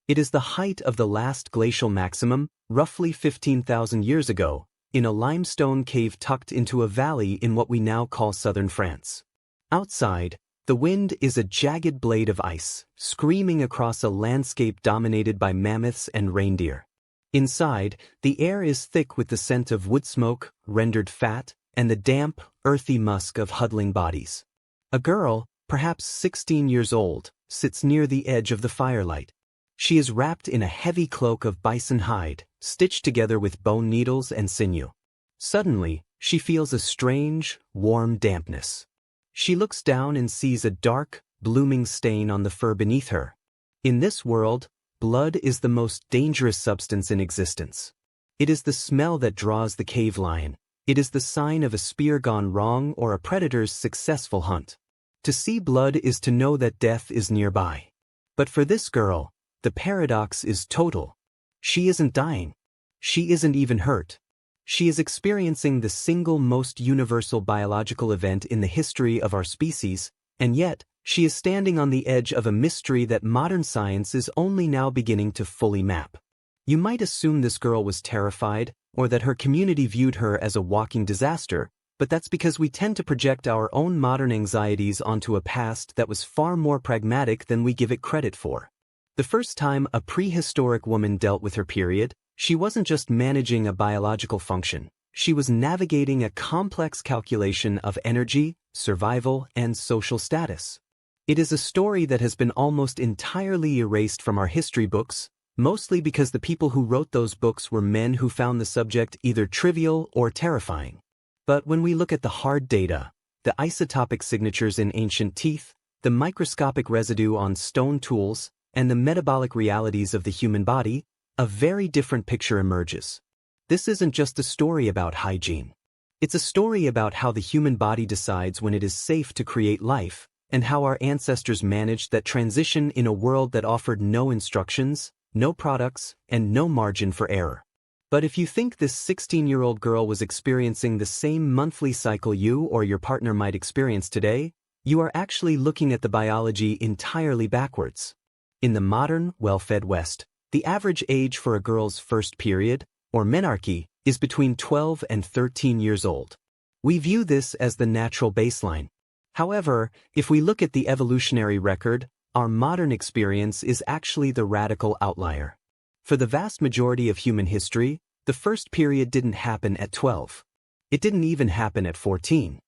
It is the height of the last glacial maximum, roughly 15,000 years ago, in a limestone cave tucked into a valley in what we now call southern France. Outside, the wind is a jagged blade of ice, screaming across a landscape dominated by mammoths and reindeer. Inside, the air is thick with the scent of wood smoke, rendered fat, and the damp, earthy musk of huddling bodies. A girl, perhaps 16 years old, sits near the edge of the firelight. She is wrapped in a heavy cloak of bison hide, stitched together with bone needles and sinew. Suddenly, she feels a strange, warm dampness. She looks down and sees a dark, blooming stain on the fur beneath her. In this world, blood is the most dangerous substance in existence. It is the smell that draws the cave lion. It is the sign of a spear gone wrong or a predator's successful hunt. To see blood is to know that death is nearby. But for this girl, the paradox is total. She isn't dying. She isn't even hurt. She is experiencing the single most universal biological event in the history of our species, and yet, she is standing on the edge of a mystery that modern science is only now beginning to fully map. You might assume this girl was terrified, or that her community viewed her as a walking disaster, but that's because we tend to project our own modern anxieties onto a past that was far more pragmatic than we give it credit for. The first time a prehistoric woman dealt with her period, she wasn't just managing a biological function. She was navigating a complex calculation of energy, survival, and social status. It is a story that has been almost entirely erased from our history books, mostly because the people who wrote those books were men who found the subject either trivial or terrifying. But when we look at the hard data, the isotopic signatures in ancient teeth, the microscopic residue on stone tools, and the metabolic realities of the human body, a very different picture emerges. This isn't just a story about hygiene. It's a story about how the human body decides when it is safe to create life, and how our ancestors managed that transition in a world that offered no instructions, no products, and no margin for error. But if you think this 16-year-old girl was experiencing the same monthly cycle you or your partner might experience today, you are actually looking at the biology entirely backwards. In the modern, well-fed West, the average age for a girl's first period, or menarche, is between 12 and 13 years old. We view this as the natural baseline. However, if we look at the evolutionary record, our modern experience is actually the radical outlier. For the vast majority of human history, the first period didn't happen at 12. It didn't even happen at 14.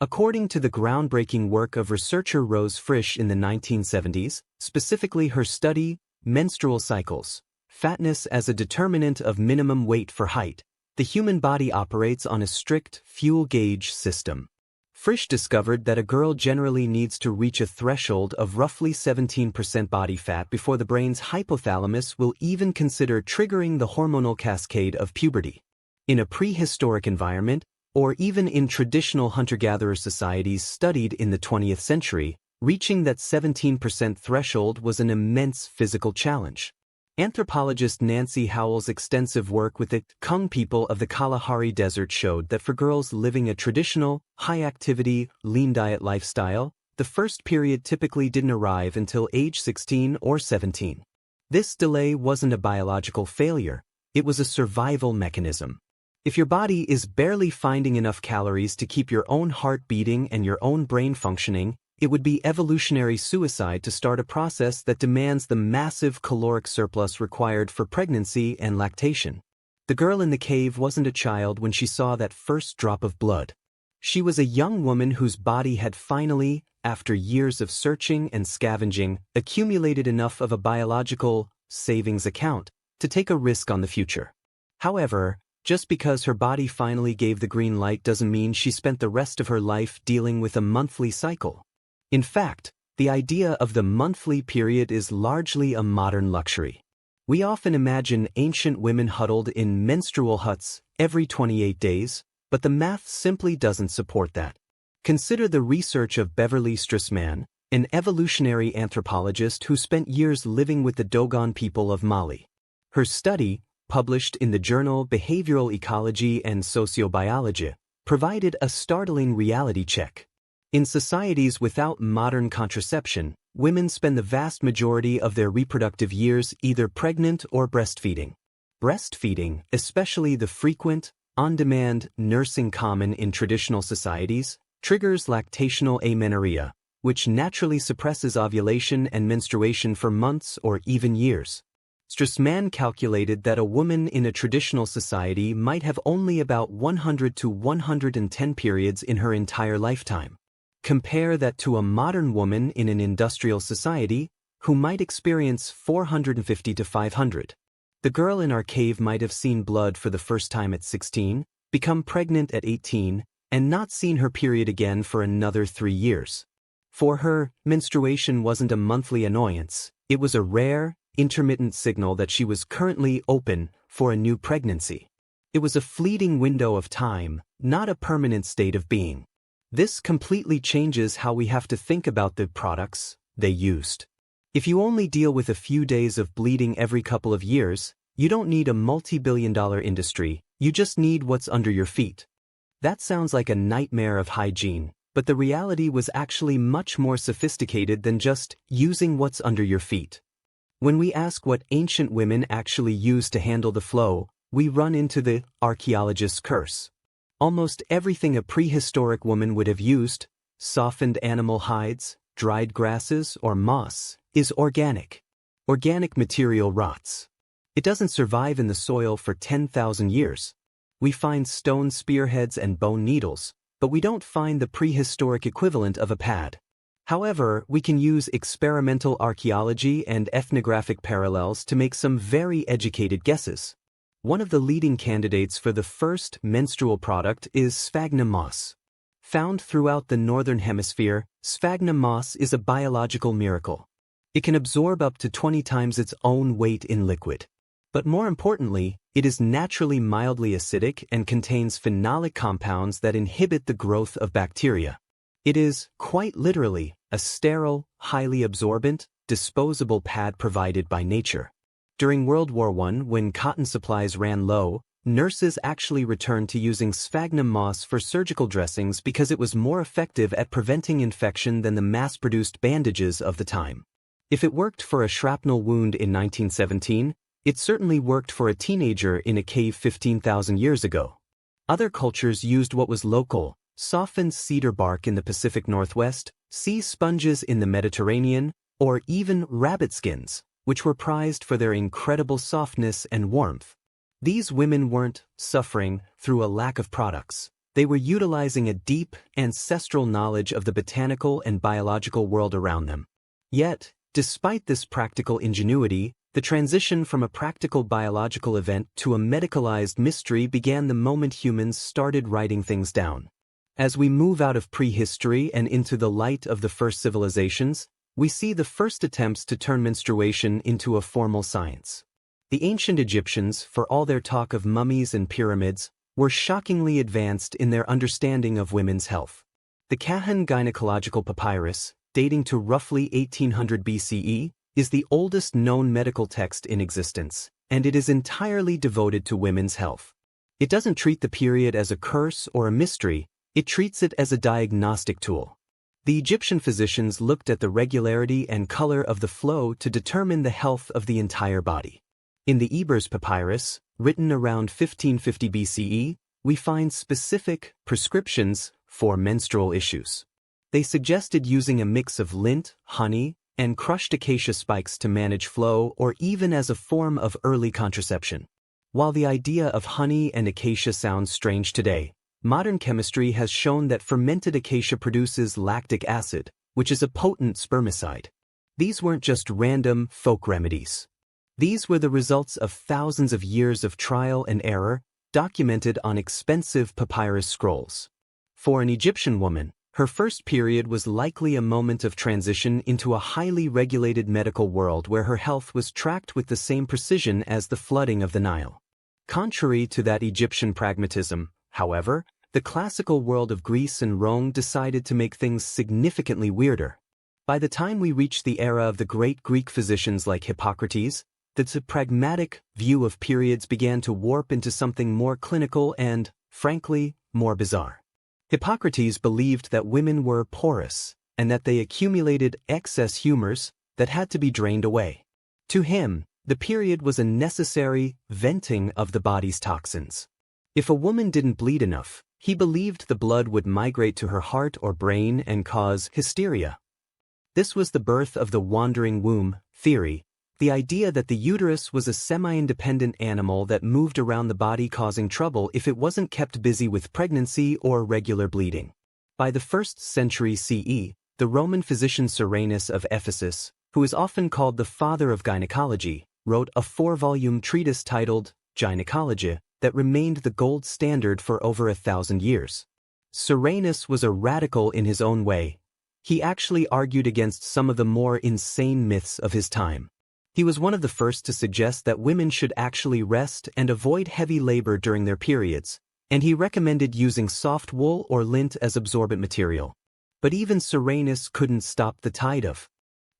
According to the groundbreaking work of researcher Rose Frisch in the 1970s, specifically her study, Menstrual Cycles, Fatness as a Determinant of Minimum Weight for Height, the human body operates on a strict fuel gauge system. Frisch discovered that a girl generally needs to reach a threshold of roughly 17% body fat before the brain's hypothalamus will even consider triggering the hormonal cascade of puberty. In a prehistoric environment, or even in traditional hunter-gatherer societies studied in the 20th century, reaching that 17% threshold was an immense physical challenge. Anthropologist Nancy Howell's extensive work with the Kung people of the Kalahari Desert showed that for girls living a traditional, high-activity, lean diet lifestyle, the first period typically didn't arrive until age 16 or 17. This delay wasn't a biological failure, it was a survival mechanism. If your body is barely finding enough calories to keep your own heart beating and your own brain functioning, it would be evolutionary suicide to start a process that demands the massive caloric surplus required for pregnancy and lactation. The girl in the cave wasn't a child when she saw that first drop of blood. She was a young woman whose body had finally, after years of searching and scavenging, accumulated enough of a biological savings account to take a risk on the future. However, just because her body finally gave the green light doesn't mean she spent the rest of her life dealing with a monthly cycle. In fact, the idea of the monthly period is largely a modern luxury. We often imagine ancient women huddled in menstrual huts every 28 days, but the math simply doesn't support that. Consider the research of Beverly Strassman, an evolutionary anthropologist who spent years living with the Dogon people of Mali. Her study, published in the journal Behavioral Ecology and Sociobiology, provided a startling reality check. In societies without modern contraception, women spend the vast majority of their reproductive years either pregnant or breastfeeding. Breastfeeding, especially the frequent, on-demand nursing common in traditional societies, triggers lactational amenorrhea, which naturally suppresses ovulation and menstruation for months or even years. Strassman calculated that a woman in a traditional society might have only about 100 to 110 periods in her entire lifetime. Compare that to a modern woman in an industrial society, who might experience 450 to 500. The girl in our cave might have seen blood for the first time at 16, become pregnant at 18, and not seen her period again for another 3 years. For her, menstruation wasn't a monthly annoyance, it was a rare, intermittent signal that she was currently open for a new pregnancy. It was a fleeting window of time, not a permanent state of being. This completely changes how we have to think about the products they used. If you only deal with a few days of bleeding every couple of years, you don't need a multi-billion-dollar industry, you just need what's under your feet. That sounds like a nightmare of hygiene, but the reality was actually much more sophisticated than just using what's under your feet. When we ask what ancient women actually used to handle the flow, we run into the archaeologist's curse. Almost everything a prehistoric woman would have used, softened animal hides, dried grasses, or moss, is organic. Organic material rots. It doesn't survive in the soil for 10,000 years. We find stone spearheads and bone needles, but we don't find the prehistoric equivalent of a pad. However, we can use experimental archaeology and ethnographic parallels to make some very educated guesses. One of the leading candidates for the first menstrual product is sphagnum moss. Found throughout the northern hemisphere, sphagnum moss is a biological miracle. It can absorb up to 20 times its own weight in liquid. But more importantly, it is naturally mildly acidic and contains phenolic compounds that inhibit the growth of bacteria. It is, quite literally, a sterile, highly absorbent, disposable pad provided by nature. During World War I, when cotton supplies ran low, nurses actually returned to using sphagnum moss for surgical dressings because it was more effective at preventing infection than the mass-produced bandages of the time. If it worked for a shrapnel wound in 1917, it certainly worked for a teenager in a cave 15,000 years ago. Other cultures used what was local: softened cedar bark in the Pacific Northwest, sea sponges in the Mediterranean, or even rabbit skins, which were prized for their incredible softness and warmth. These women weren't suffering through a lack of products. They were utilizing a deep, ancestral knowledge of the botanical and biological world around them. Yet, despite this practical ingenuity, the transition from a practical biological event to a medicalized mystery began the moment humans started writing things down. As we move out of prehistory and into the light of the first civilizations, we see the first attempts to turn menstruation into a formal science. The ancient Egyptians, for all their talk of mummies and pyramids, were shockingly advanced in their understanding of women's health. The Kahan gynecological papyrus, dating to roughly 1800 BCE, is the oldest known medical text in existence, and it is entirely devoted to women's health. It doesn't treat the period as a curse or a mystery, it treats it as a diagnostic tool. The Egyptian physicians looked at the regularity and color of the flow to determine the health of the entire body. In the Ebers papyrus, written around 1550 BCE, we find specific prescriptions for menstrual issues. They suggested using a mix of lint, honey, and crushed acacia spikes to manage flow or even as a form of early contraception. While the idea of honey and acacia sounds strange today, modern chemistry has shown that fermented acacia produces lactic acid, which is a potent spermicide. These weren't just random folk remedies. These were the results of thousands of years of trial and error, documented on expensive papyrus scrolls. For an Egyptian woman, her first period was likely a moment of transition into a highly regulated medical world where her health was tracked with the same precision as the flooding of the Nile. Contrary to that Egyptian pragmatism, however, the classical world of Greece and Rome decided to make things significantly weirder. By the time we reached the era of the great Greek physicians like Hippocrates, the pragmatic view of periods began to warp into something more clinical and, frankly, more bizarre. Hippocrates believed that women were porous, and that they accumulated excess humors that had to be drained away. To him, the period was a necessary venting of the body's toxins. If a woman didn't bleed enough, he believed the blood would migrate to her heart or brain and cause hysteria. This was the birth of the wandering womb theory, the idea that the uterus was a semi-independent animal that moved around the body causing trouble if it wasn't kept busy with pregnancy or regular bleeding. By the 1st century CE, the Roman physician Cyrenius of Ephesus, who is often called the father of gynecology, wrote a 4-volume treatise titled Gynecology that remained the gold standard for over 1,000 years. Cyrenius was a radical in his own way. He actually argued against some of the more insane myths of his time. He was one of the first to suggest that women should actually rest and avoid heavy labor during their periods, and he recommended using soft wool or lint as absorbent material. But even Cyrenius couldn't stop the tide of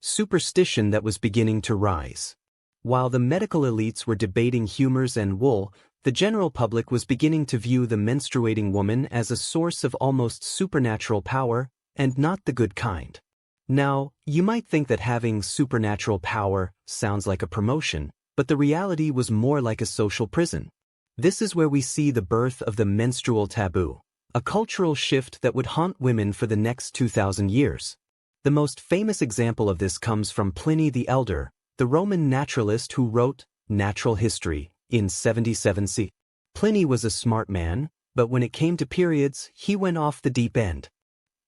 superstition that was beginning to rise. While the medical elites were debating humors and wool, the general public was beginning to view the menstruating woman as a source of almost supernatural power, and not the good kind. Now, you might think that having supernatural power sounds like a promotion, but the reality was more like a social prison. This is where we see the birth of the menstrual taboo, a cultural shift that would haunt women for the next 2,000 years. The most famous example of this comes from Pliny the Elder, the Roman naturalist who wrote Natural History in 77 CE. Pliny was a smart man, but when it came to periods, he went off the deep end.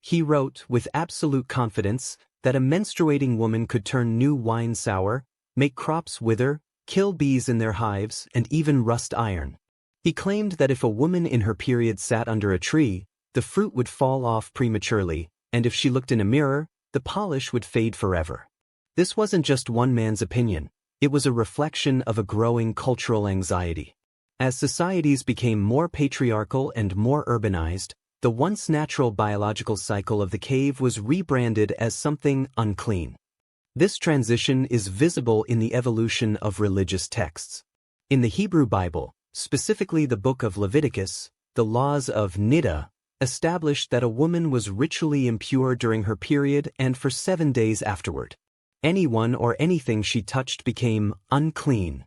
He wrote with absolute confidence that a menstruating woman could turn new wine sour, make crops wither, kill bees in their hives, and even rust iron. He claimed that if a woman in her period sat under a tree, the fruit would fall off prematurely, and if she looked in a mirror, the polish would fade forever. This wasn't just one man's opinion. It was a reflection of a growing cultural anxiety. As societies became more patriarchal and more urbanized, the once natural biological cycle of the cave was rebranded as something unclean. This transition is visible in the evolution of religious texts. In the Hebrew Bible, specifically the book of Leviticus, the laws of Niddah established that a woman was ritually impure during her period and for 7 days afterward. Anyone or anything she touched became unclean.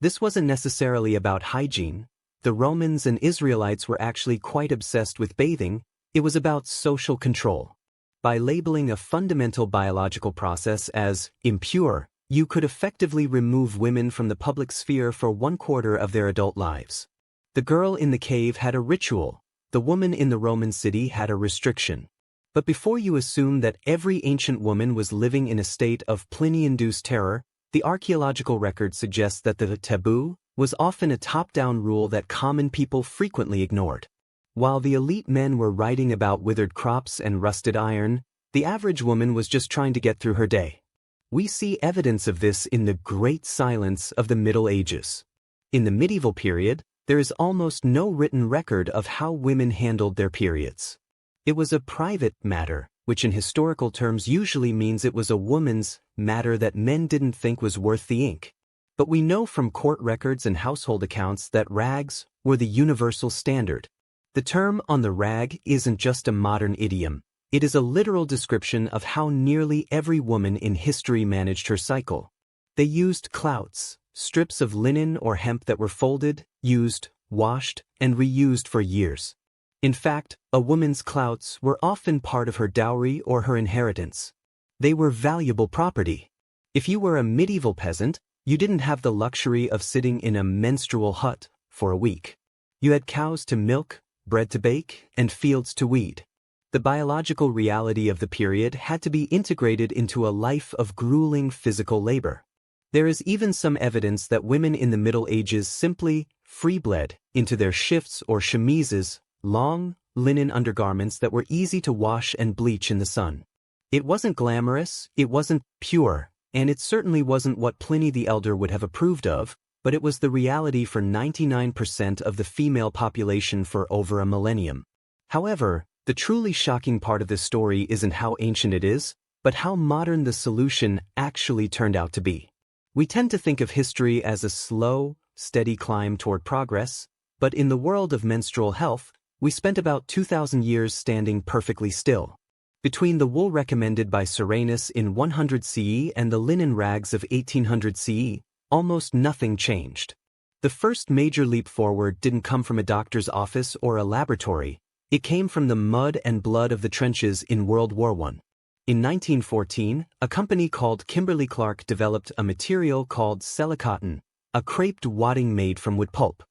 This wasn't necessarily about hygiene. The Romans and Israelites were actually quite obsessed with bathing. It was about social control. By labeling a fundamental biological process as impure, you could effectively remove women from the public sphere for 1/4 of their adult lives. The girl in the cave had a ritual. The woman in the Roman city had a restriction. But before you assume that every ancient woman was living in a state of Pliny-induced terror, the archaeological record suggests that the taboo was often a top-down rule that common people frequently ignored. While the elite men were writing about withered crops and rusted iron, the average woman was just trying to get through her day. We see evidence of this in the Great Silence of the Middle Ages. In the medieval period, there is almost no written record of how women handled their periods. It was a private matter, which in historical terms usually means it was a woman's matter that men didn't think was worth the ink. But we know from court records and household accounts that rags were the universal standard. The term on the rag isn't just a modern idiom. It is a literal description of how nearly every woman in history managed her cycle. They used clouts, strips of linen or hemp that were folded, used, washed, and reused for years. In fact, a woman's clouts were often part of her dowry or her inheritance. They were valuable property. If you were a medieval peasant, you didn't have the luxury of sitting in a menstrual hut for a week. You had cows to milk, bread to bake, and fields to weed. The biological reality of the period had to be integrated into a life of grueling physical labor. There is even some evidence that women in the Middle Ages simply free-bled into their shifts or chemises, long, linen undergarments that were easy to wash and bleach in the sun. It wasn't glamorous, it wasn't pure, and it certainly wasn't what Pliny the Elder would have approved of, but it was the reality for 99% of the female population for over a millennium. However, the truly shocking part of this story isn't how ancient it is, but how modern the solution actually turned out to be. We tend to think of history as a slow, steady climb toward progress, but in the world of menstrual health, we spent about 2,000 years standing perfectly still. Between the wool recommended by Serenus in 100 CE and the linen rags of 1800 CE, almost nothing changed. The first major leap forward didn't come from a doctor's office or a laboratory, it came from the mud and blood of the trenches in World War I. In 1914, a company called Kimberly-Clark developed a material called Celicotton, a creped wadding made from wood pulp.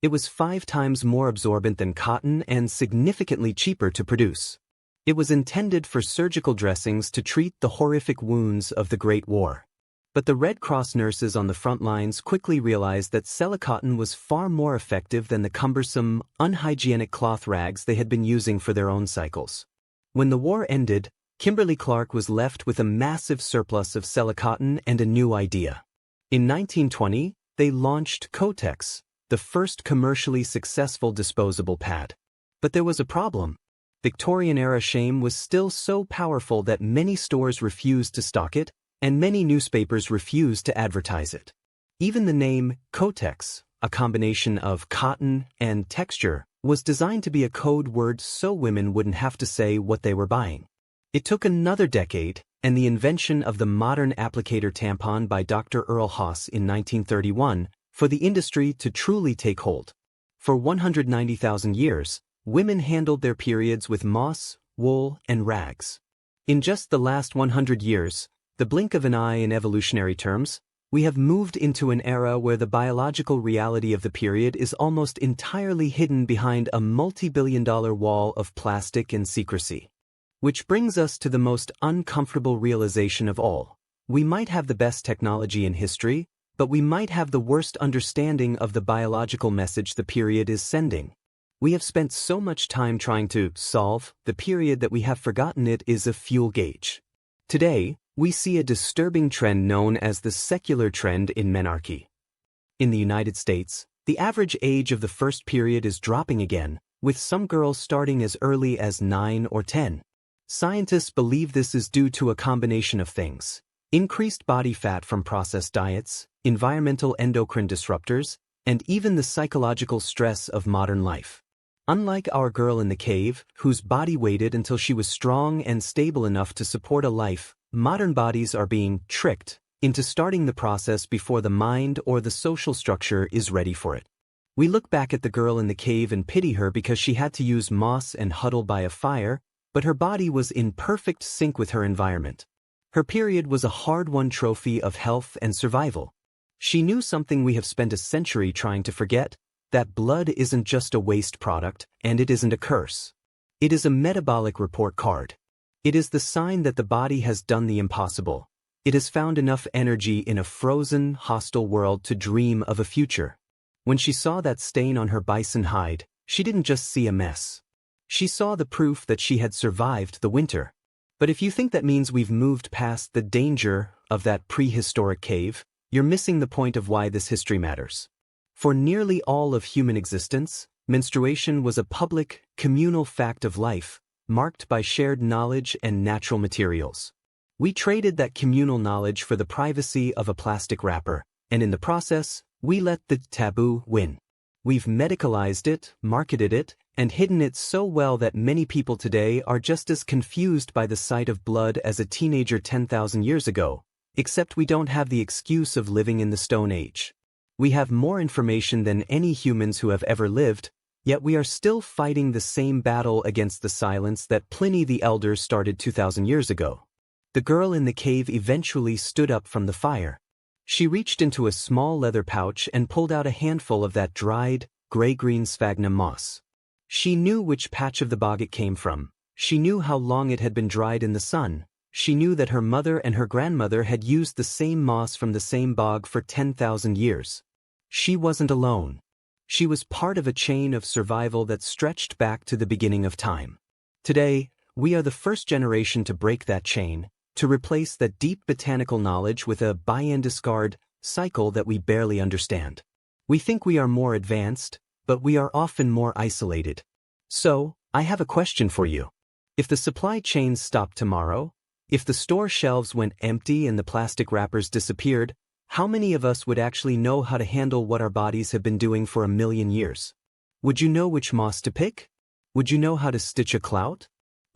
It was 5 times more absorbent than cotton and significantly cheaper to produce. It was intended for surgical dressings to treat the horrific wounds of the Great War. But the Red Cross nurses on the front lines quickly realized that Celicotton was far more effective than the cumbersome, unhygienic cloth rags they had been using for their own cycles. When the war ended, Kimberly-Clark was left with a massive surplus of Celicotton and a new idea. In 1920, they launched Kotex, the first commercially successful disposable pad. But there was a problem. Victorian-era shame was still so powerful that many stores refused to stock it, and many newspapers refused to advertise it. Even the name Kotex, a combination of cotton and texture, was designed to be a code word so women wouldn't have to say what they were buying. It took another decade, and the invention of the modern applicator tampon by Dr. Earl Haas in 1931, for the industry to truly take hold. For 190,000 years, women handled their periods with moss, wool, and rags. In just the last 100 years, the blink of an eye in evolutionary terms, we have moved into an era where the biological reality of the period is almost entirely hidden behind a multi-billion-dollar wall of plastic and secrecy. Which brings us to the most uncomfortable realization of all. We might have the best technology in history, but we might have the worst understanding of the biological message the period is sending. We have spent so much time trying to solve the period that we have forgotten it is a fuel gauge. Today, we see a disturbing trend known as the secular trend in menarche. In the United States, the average age of the first period is dropping again, with some girls starting as early as 9 or 10. Scientists believe this is due to a combination of things: increased body fat from processed diets, environmental endocrine disruptors, and even the psychological stress of modern life. Unlike our girl in the cave, whose body waited until she was strong and stable enough to support a life, modern bodies are being tricked into starting the process before the mind or the social structure is ready for it. We look back at the girl in the cave and pity her because she had to use moss and huddle by a fire, but her body was in perfect sync with her environment. Her period was a hard-won trophy of health and survival. She knew something we have spent a century trying to forget: that blood isn't just a waste product, and it isn't a curse. It is a metabolic report card. It is the sign that the body has done the impossible. It has found enough energy in a frozen, hostile world to dream of a future. When she saw that stain on her bison hide, she didn't just see a mess. She saw the proof that she had survived the winter. But if you think that means we've moved past the danger of that prehistoric cave, you're missing the point of why this history matters. For nearly all of human existence, menstruation was a public, communal fact of life, marked by shared knowledge and natural materials. We traded that communal knowledge for the privacy of a plastic wrapper, and in the process, we let the taboo win. We've medicalized it, marketed it, and hidden it so well that many people today are just as confused by the sight of blood as a teenager 10,000 years ago, except we don't have the excuse of living in the Stone Age. We have more information than any humans who have ever lived, yet we are still fighting the same battle against the silence that Pliny the Elder started 2,000 years ago. The girl in the cave eventually stood up from the fire. She reached into a small leather pouch and pulled out a handful of that dried, gray-green sphagnum moss. She knew which patch of the bog it came from. She knew how long it had been dried in the sun. She knew that her mother and her grandmother had used the same moss from the same bog for 10,000 years. She wasn't alone. She was part of a chain of survival that stretched back to the beginning of time. Today, we are the first generation to break that chain, to replace that deep botanical knowledge with a buy-and-discard cycle that we barely understand. We think we are more advanced, but we are often more isolated. So, I have a question for you. If the supply chains stopped tomorrow, if the store shelves went empty and the plastic wrappers disappeared, how many of us would actually know how to handle what our bodies have been doing for 1,000,000 years? Would you know which moss to pick? Would you know how to stitch a clout?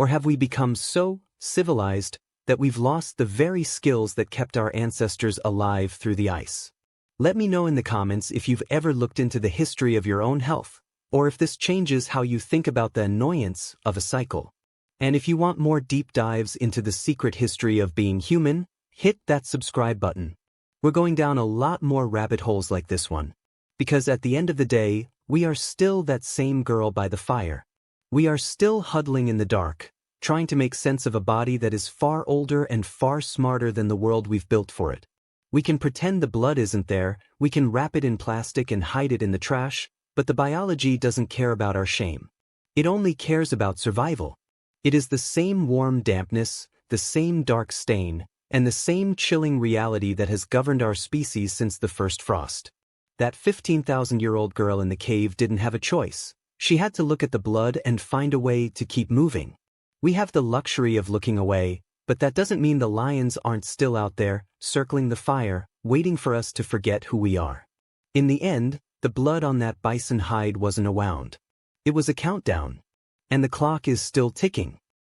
Or have we become so civilized that we've lost the very skills that kept our ancestors alive through the ice? Let me know in the comments if you've ever looked into the history of your own health, or if this changes how you think about the annoyance of a cycle. And if you want more deep dives into the secret history of being human, hit that subscribe button. We're going down a lot more rabbit holes like this one. Because at the end of the day, we are still that same girl by the fire. We are still huddling in the dark, trying to make sense of a body that is far older and far smarter than the world we've built for it. We can pretend the blood isn't there, we can wrap it in plastic and hide it in the trash, but the biology doesn't care about our shame. It only cares about survival. It is the same warm dampness, the same dark stain, and the same chilling reality that has governed our species since the first frost. That 15,000-year-old girl in the cave didn't have a choice. She had to look at the blood and find a way to keep moving. We have the luxury of looking away, but that doesn't mean the lions aren't still out there, circling the fire, waiting for us to forget who we are. In the end, the blood on that bison hide wasn't a wound. It was a countdown. And the clock is still ticking.